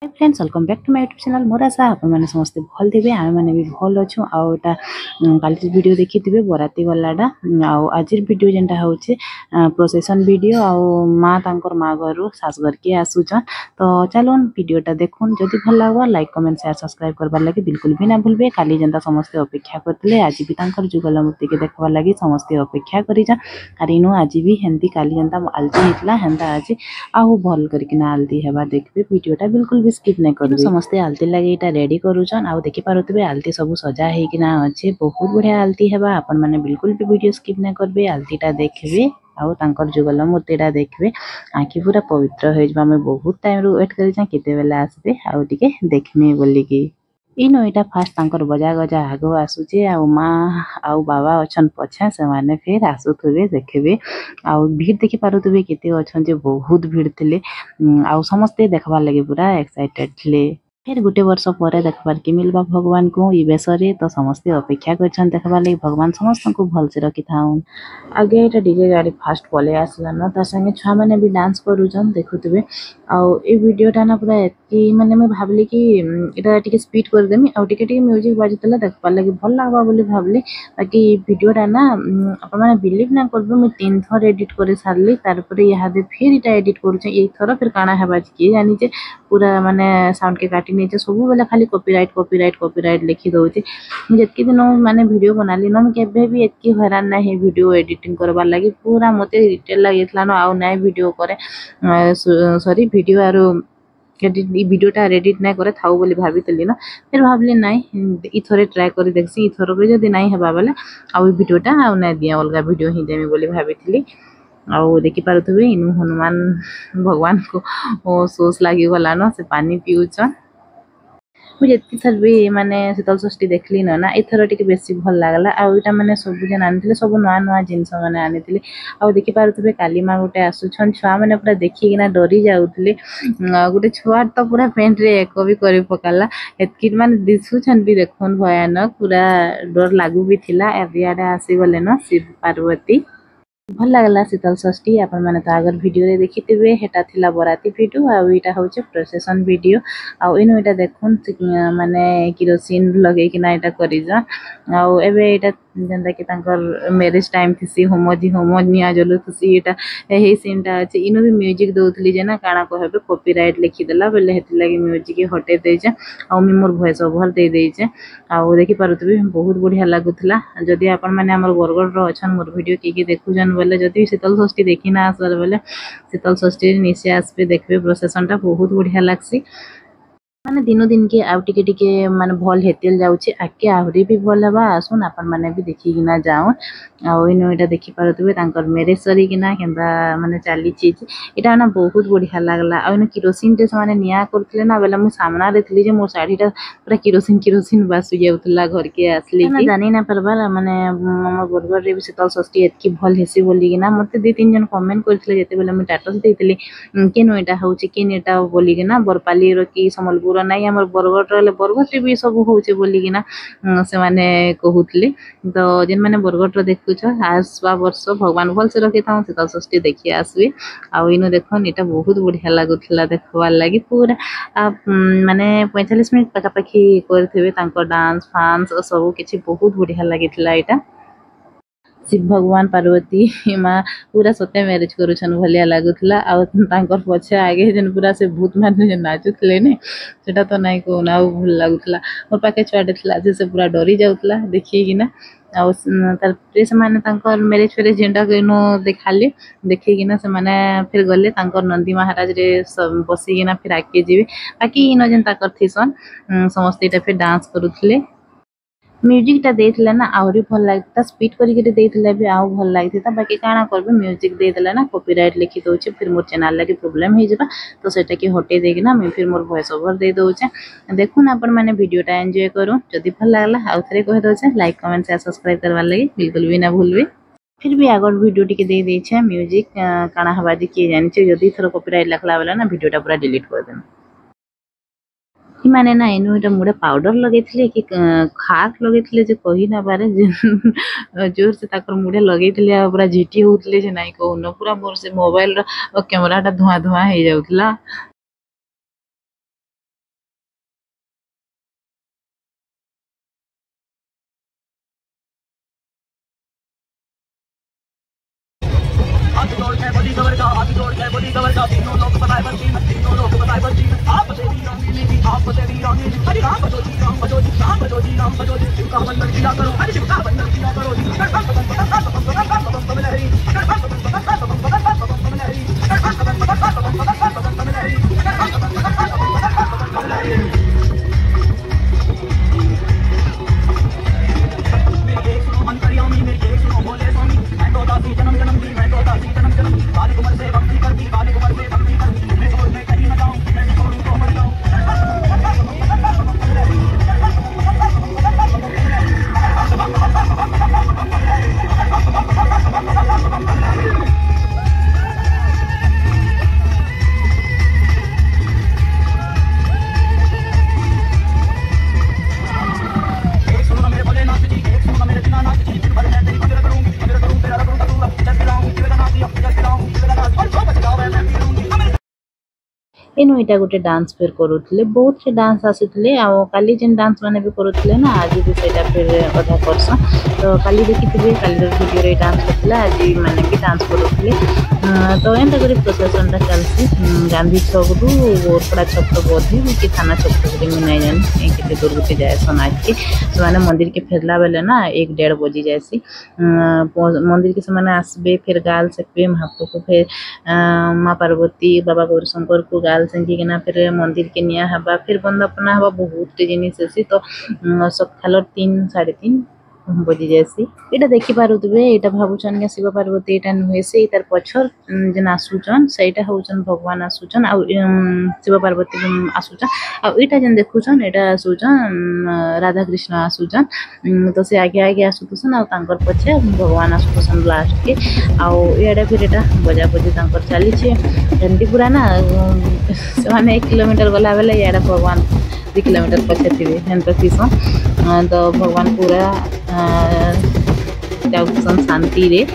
friends welcome back to my YouTube channel मोर आशा आपने समस्ते भल थे आम मैंने भी भल अच्छु आटा काली वीडियो देखी थे बराती गलाटा आज वीडियो जेनटा हूँ प्रोसेसन वीडियो आउ माँ तांकर माँ घर सास घर के आसुचन तो चलो वीडियोटा देखुन जदि भल लगा लाइक कमेंट शेयर सब्सक्राइब करवार लगे बिल्कुल भी ना भूलबे काली जेनता समस्ते अपेक्षा करते आज भी तांकर जुगल मूर्ति के देखवार लगे समस्ते अपेक्षा करिछन आर इनु आज भी हेंती काली जेनता आलती होता हेन्ता आज आहू भल करकिना आलती हेबा देखबे वीडियोटा बिल्कुल भी स्किप नहीं करू समस्ते आलती लगे यहाँ रेडी करूचन आउ देखि पारुथिबे आलती सब सजा होकिना अच्छे बहुत बढ़िया आलती हेबा आपण माने बिल्कुल भी वीडियो स्किप नहीं करबे आलतीटा देखबे आउ तांकर जुगल मूर्तिटा देखबे आखि पूरा पवित्र हो जाबा मैं बहुत टाइम रो वेट करिछन केते बेला आसबे आउ टिके देखमे बोली की इनो इटा फास्ट तांकर बजा गजा आगो आसुचे आउ माँ आउ बाबा अछन पछा से माने फिर आसुथुबे देखबे आउ भीड़ देखि पारुथुबे केते अछन जे बहुत भीड़ थिले आउ समस्ते देखबार लगे पूरा एक्साइटेड थिले फिर गोटे वर्ष पर देखबार के मिलबा भगवान को ई बेसरे तो समस्ते अपेक्षा करछन देखबार लगे भगवान समस्त को भल से रखि थाउन आगे एटा डीजे गाड़ी फास्ट पले आसला न ता संगे छुआ माने भी डांस करूछन देखुथबे आउ ए वीडियोटा ना पूरा एतकी माने मैं भाबली कि एटा टिके स्पीड कर देमी आउ टिके म्यूजिक बाजुतला देखबार लगे भल लागबा बोली भाबली बाकी वीडियोटा ना अपन माने बिलीव ना करबे मैं 3 थर एडिट करे सारली तार परे यहाँ दे फिर इटा एडिट करूछ ए थर फिर काना हेबा कि जानि जे पूरा माने साउंड के काटी नहीं सब बेला खाली कॉपीराइट लिखि दउछि जेतकी दिन माने वीडियो बनाली न केबे भी एतकी हैरान ना हे वीडियो एडिटिंग करबार लागि पूरा मते डिटेल लागितला न आउ नाय वीडियो करे सॉरी वीडियो आरो एडिट वीडियोटा एडिट नहीं करे थाउ बोली भाबीतली ना फिर भाबली नाइ ई थरे ट्राई करी देखसी ई थर के जदी नाइ हेबा बेले आउ वीडियोटा आउ नाइ दिया अलगा वीडियो ही देमी बोली भाबीतली आउ देखि पारुथबे इनु हनुमान भगवान को सोस लागी गला न से पानी पिउछन मुझे थर भी माने शीतल षष्ठी देखली न ना एथर टिके बेसी भल लागला आउ इटा माने सब जन आनिथिले सब नवा नवा जिंस माने आनिथिले आउ देखि पारुथबे काली माँ गोटे आसुछन छुआ माने पूरा देखि किना डरी जाउथिले गोटे छुआ तो पूरा पेंट रे एक भी करि पकाला एतकी माने दिसुछन भी देखन भयानक पूरा डर लागू भी थिला एरियाडे आसी गले न शिव पार्वती भल लागला शीतल षष्ठी आपण माने तो आगर वीडियो रे देखिथिबे हेटा थिला बराती वीडियो आ इटा होचे प्रोसेसन वीडियो आ इनो इटा देखुन माने केरोसिन लगे कि ना इटा करि जा आ एबे इटा जेंदा कि तांकर मैरिज टाइम थिसी होम निया जलु थिसी इटा एही सीनटा अछि इनो भी म्यूजिक दउथली जे ना काना कहबे कॉपीराइट लिखि देला बेले हेति लागि म्यूजिक हटे दे जे आ मोर वॉइस ओवर दे दे जे आ देखि पारुथबे बहुत बढ़िया लागुथला जदि आपण माने हमर बरगड़ रो अछन मोर वीडियो की देखुजन बोले जदि शीतल षष्ठी देखि ना आसर बोले शीतल षष्ठी निश्चय आसबे देखबे प्रोसेसनटा बहुत बढ़िया लागसी माने दिनो दिन के आउ टिके माने भल हेतेल जाउछि आके आहुरी भी भल हबा आसुन आपण माने भी देखि किना जाउ आउ इनो एटा देखि पारुथबे तांकर मैरिज सरी किना केनता माने चाली चीज एटा ना बहुत बढ़िया लागला आ इनो केरोसिन टे माने निया करथले ना बेला मु सामना रे थली जे मोर साड़ीटा पूरा केरोसिन बासु जाउथला घर के आसली ना जानि ना परबा माने हमर बरगर रे भी शीतल षष्ठी एतकी भल हेसी बोली किना मते 2-3 जन कमेंट करथले जेते बेला मु स्टेटस देइतली केनो एटा होछि केन एटा बोली किना बरपाली रो की समलपुर नाई हमर बरगड़ भी सब होचे बोली किना से माने कहूतले तो जेन माने बरगड़ देखुछ आसवा वर्ष भगवान भल से रखि थाउ शीतल षष्ठी देखि आसबे आ इनो देखन एटा बहुत बढ़िया लागुथला देखबार लागि पूरा माने 45 मिनट पकापखी करथिबे तांको डांस फांस सब किछि बहुत बढ़िया लागितला एटा शिव भगवान पार्वती माँ पूरा सत्य मैरिज करुछन भलिया लागुथला आ तांकर पछे आगे जन पूरा से भूत माने जे नाचुथले ने सेटा तो नाइ को ना भल लागुथला मोर पाके छुआटे थला से पूरा डरी जाउथला देखि किना आ तार प्रेस माने तांकर मैरिज फेरे जेंडा केनो देखाले देखि किना से माने फिर गले तांकर नंदी महाराज रे बसी किना फिर आके जीवे बाकी इनो जेन ताकर थिसन समस्त एटा फिर डांस करुथले म्यूजिक टा देथले ना आउरी भल लागता स्पीड करी के देथले भी आउ भल लागता बाकी काना करबे म्यूजिक दे देला ना कॉपीराइट लिखि दोचे फिर मोर चैनल लागि प्रॉब्लम हे जबा तो सेटा के हटे देगे ना मैं फिर मोर वॉइस ओवर दे दोचे देखुन आपण माने वीडियोटा एन्जॉय करू जदि भल लागला आउ थरे कह दोचे लाइक कमेंट शेयर सब्सक्राइब करबार लागि बिल्कुल भी ना भूलबे फिर भी आगर वीडियो टिके दे देछे म्यूजिक काना हबा जे के जानि छै जदि थरो कॉपीराइट लखला वाला ना वीडियोटा पूरा डिलीट कर देम माने ना इनु एटा मुडे पाउडर लगेथिले कि खाक लगेथिले जे कहि ना बारे जोर से ताकर मुडे लगेथिले पूरा झिटी होतले जे नाइ कहू न पूरा मोर से मोबाइल रो कैमराटा धुआं धुआं हे जाउतला एनु इटा गोटे डांस फिर करूले बहुत से डांस आसीले आ काली जेन डांस माने भी करूले ना आज भी सेटा फिर अधा करसा तो काली देखिथिबे काली वीडियो रे डांस करथला आज माने भी डांस करूले तो एंता करी प्रोसेसन ता चलसी गांधी चौक रु ओरपड़ा चौक बोधी कि थाना चौक रे मुनाई जान केते दूर गुटे जाय समाज के से माने मंदिर के फेरला बेले ना 1:30 बजे जायसी मंदिर के से माने आसबे फिर गाल से पे महाप्रभु को फिर मां पार्वती बाबा गौरीशंकर को गाल संगी के ना फिर मंदिर के निया हबा फिर बंदपना हबा बहुत जिनिस अछि तो सकाल 3 3:30 बजी जायसी एटा देखि पारुतबे एटा भाबुचन के शिव पार्वती एटा नुहे से तार पछर जेन आसुचन सेटा होचन भगवान आसुचन आ शिव पार्वती आसुचन आ एटा जेन देखुचन एटा आसुचन राधा कृष्ण आसुचन तो से आगे आगे आसुतसन आ तांकर पछे भगवान आसुतसन लास्ट के आ एडा फिर एटा बजा बजी तांकर चली छे एंटी पूरा ना से माने 1 किलोमीटर गला बेले एडा भगवान 2 किलोमीटर पछे थिबे हेन तो भगवान पूरा शांति रे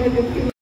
Entonces,